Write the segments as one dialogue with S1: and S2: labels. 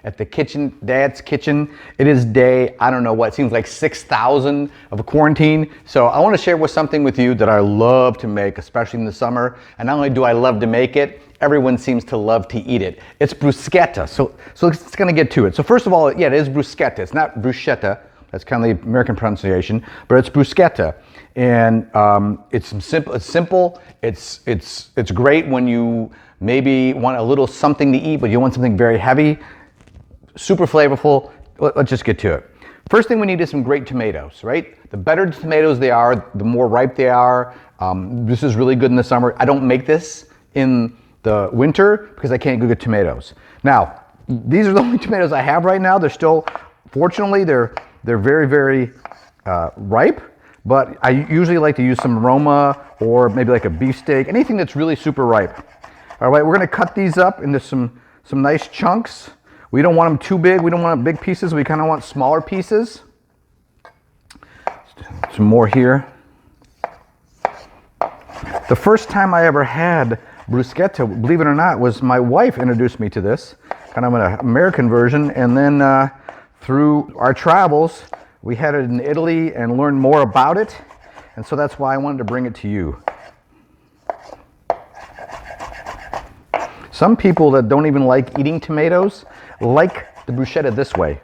S1: at the Kitchen Dad's Kitchen. It is day, I don't know what, it seems like 6,000 of quarantine. So I want to share something with you that I love to make, especially in the summer. And not only do I love to make it, everyone seems to love to eat it. It's bruschetta. So let's kind of get to it. So first of all, yeah, it is bruschetta. It's not bruschetta. That's kind of the American pronunciation, but it's bruschetta. And it's simple. It's great when you maybe want a little something to eat, but you want something very heavy. Super flavorful. Let's just get to it. First thing we need is some great tomatoes, right? The better the tomatoes they are, the more ripe they are. This is really good in the summer. I don't make this in the winter because I can't get tomatoes. Now, these are the only tomatoes I have right now. They're still, fortunately, they're very, very ripe. But I usually like to use some Roma or maybe like a beefsteak, anything that's really super ripe. All right, we're gonna cut these up into some nice chunks. We don't want them too big. We don't want big pieces. We kind of want smaller pieces. Some more here. The first time I ever had bruschetta, believe it or not, was my wife introduced me to this, kind of an American version, and then through our travels, we had it in Italy and learned more about it, and so that's why I wanted to bring it to you. Some people that don't even like eating tomatoes like the bruschetta this way.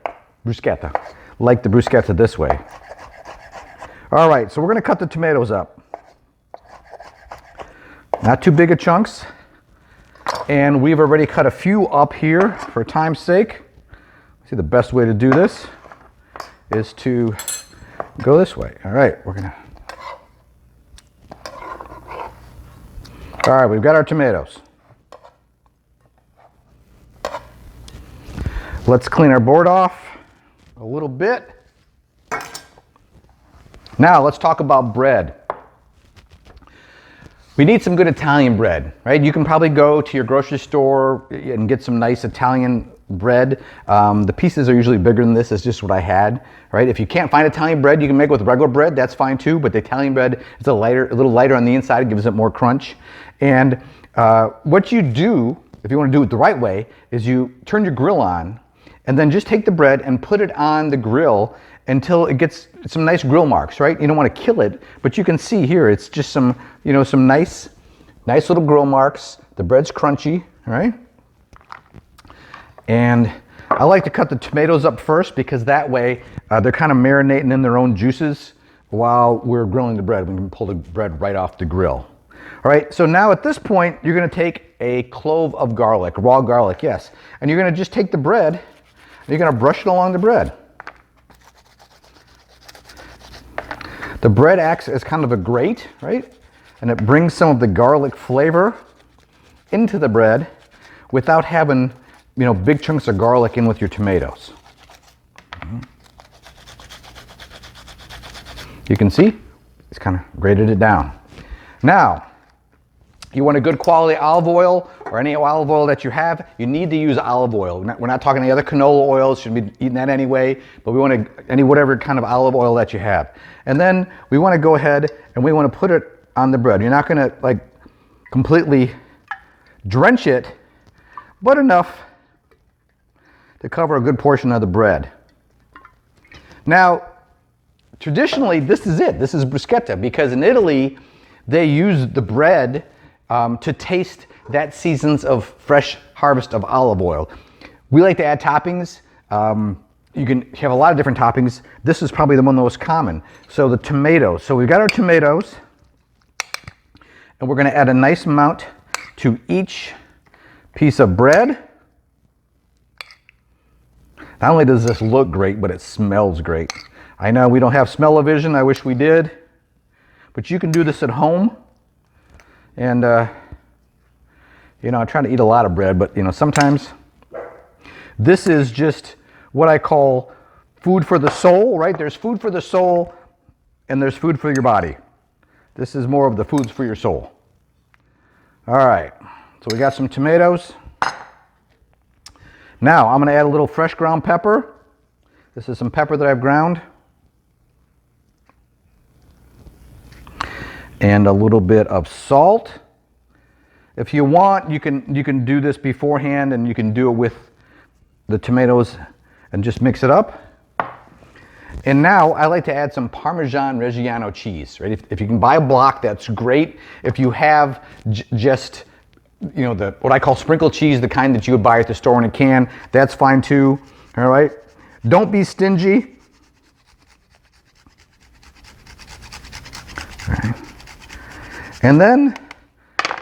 S1: Like the bruschetta this way. All right, so we're gonna cut the tomatoes up. Not too big of chunks. And we've already cut a few up here for time's sake. See, the best way to do this is to go this way. All right, all right, we've got our tomatoes. Let's clean our board off a little bit. Now let's talk about bread. We need some good Italian bread, right? You can probably go to your grocery store and get some nice Italian bread. The pieces are usually bigger than this. It's just what I had, right? If you can't find Italian bread, you can make it with regular bread. That's fine too, but the Italian bread is a little lighter on the inside. It gives it more crunch. And what you do, if you want to do it the right way, is you turn your grill on and then just take the bread and put it on the grill until it gets some nice grill marks, right? You don't want to kill it, but you can see here, it's just some nice little grill marks. The bread's crunchy, right? And I like to cut the tomatoes up first because that way they're kind of marinating in their own juices while we're grilling the bread. We can pull the bread right off the grill. All right, so now at this point, you're gonna take a clove of garlic, raw garlic, yes. And you're gonna just take the bread, and you're gonna brush it along the bread. The bread acts as kind of a grate, right? And it brings some of the garlic flavor into the bread without having big chunks of garlic in with your tomatoes. You can see, it's kind of grated it down. Now, you want a good quality olive oil or any olive oil that you have, you need to use olive oil. We're not talking any other canola oils, shouldn't be eating that anyway, but we want whatever kind of olive oil that you have. And then we want to go ahead and we want to put it on the bread. You're not going to completely drench it, but enough to cover a good portion of the bread. Now, traditionally, this is it. This is bruschetta, because in Italy, they use the bread to taste that season's of fresh harvest of olive oil. We like to add toppings. You can have a lot of different toppings. This is probably the one most common. So the tomatoes. So we've got our tomatoes, and we're going to add a nice amount to each piece of bread. Not only does this look great, but it smells great. I know we don't have smell-o-vision. I wish we did. But you can do this at home. And, I try to eat a lot of bread, but, sometimes this is just what I call food for the soul, right? There's food for the soul and there's food for your body. This is more of the foods for your soul. All right, so we got some tomatoes. Now, I'm going to add a little fresh ground pepper. This is some pepper that I've ground. And a little bit of salt. If you want, you can do this beforehand, and you can do it with the tomatoes and just mix it up. And now I like to add some Parmesan Reggiano cheese, right? If you can buy a block, that's great. If you have just, you know, the what I call sprinkled cheese, the kind that you would buy at the store in a can, that's fine too. All right. Don't be stingy. All right. And then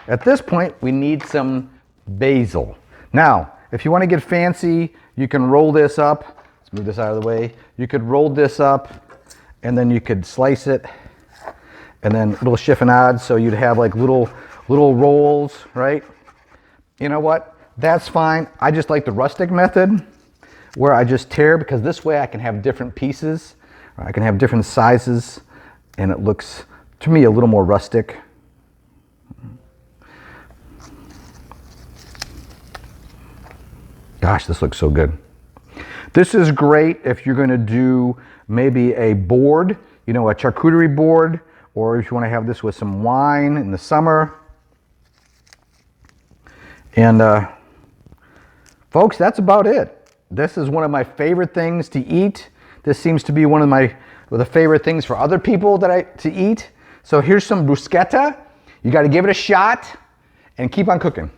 S1: at this point, we need some basil. Now, if you want to get fancy, you can roll this up. Let's move this out of the way. You could roll this up and then you could slice it and then little chiffonades, so you'd have like little rolls, right? You know what? That's fine. I just like the rustic method where I just tear, because this way I can have different pieces. I can have different sizes and it looks, to me, a little more rustic. Gosh, this looks so good. This is great if you're going to do maybe a board, you know, a charcuterie board, or if you want to have this with some wine in the summer. And folks, that's about it. This is one of my favorite things to eat. This seems to be one of the favorite things for other people to eat. So here's some bruschetta. You got to give it a shot and keep on cooking.